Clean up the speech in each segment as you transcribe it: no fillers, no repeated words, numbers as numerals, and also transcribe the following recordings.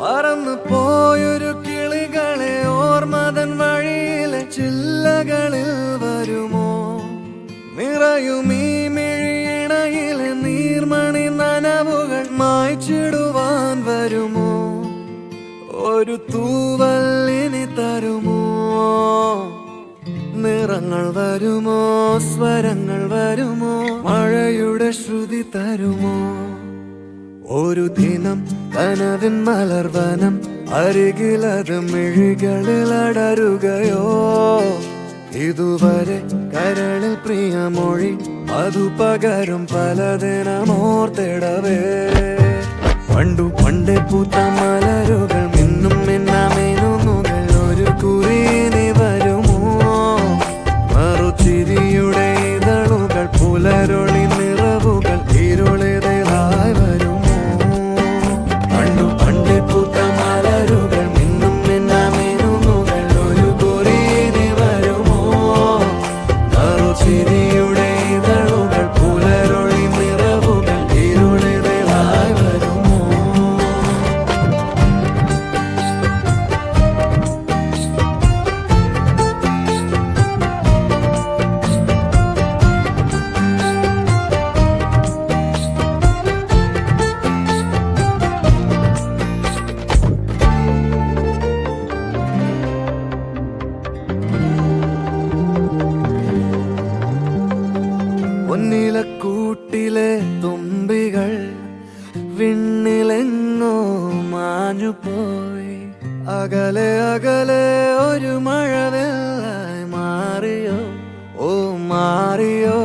പറന്നു പോയൊരു കിളികളെ ഓർമ്മതൻ വഴിയിലെ ചില്ലകളിൽ വരുമോ? നിറയും ഈ മിഴിയിണയിലെ നീർമണി നനവുകൾ മായ്ച്ചിടുവാൻ വരുമോ? ഒരു തൂവല്ലിനി തരുമോ? നിറങ്ങൾ വരുമോ? സ്വരങ്ങൾ വരുമോ? മഴയുടെ ശ്രുതി തരുമോ? ഒരു ദിനം കനവിൻ മലർവനം അരികിലത് മിഴികളിൽ അടരുകയോ? ഇതുവരെ കരളിൽ പ്രിയമൊഴി അതു പകരും പലതിനമോർത്തിടവേ. പണ്ടു പണ്ടേ പൂത്ത മലരുകൾ മിന്നും മിന്നാമേനുന്നുകൾ ഒരു കുറിയിനി വരുമോ? മറുചിരിയുടെ ഇതളുകൾ പുലരൊളി നിറവുകൾ ഇരുളിതായി വരുമോ? പണ്ടു പണ്ടേ പൂത്ത മലരുകൾ മിന്നും മിന്നാമേനുന്നുകൾ ഒരു കുറിയിനി വരുമോ? മറുചിരിയുടെ ഇതളുകൾ പുലരൊളി നിറവുകൾ ഇരുളിതായി വരുമോ? പൊന്നിലക്കൂട്ടിലെ തുമ്പികൾ വിണ്ണിലെങ്ങോ മാഞ്ഞുപോയി. അകലെ അകലെ ഒരു മഴവെള്ളായി മാറിയോ? ഓ മാറിയോ?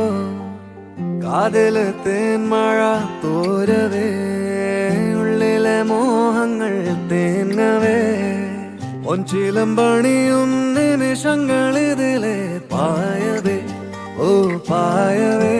കാതിലെ തേന്മഴ തോരവേ, ഉള്ളിലെ മോഹങ്ങൾ തേങ്ങവേ. ഒഞ്ചിലം പണിയും നിമിഷങ്ങളിതിലെ പായവേ, ഓ പായവേ.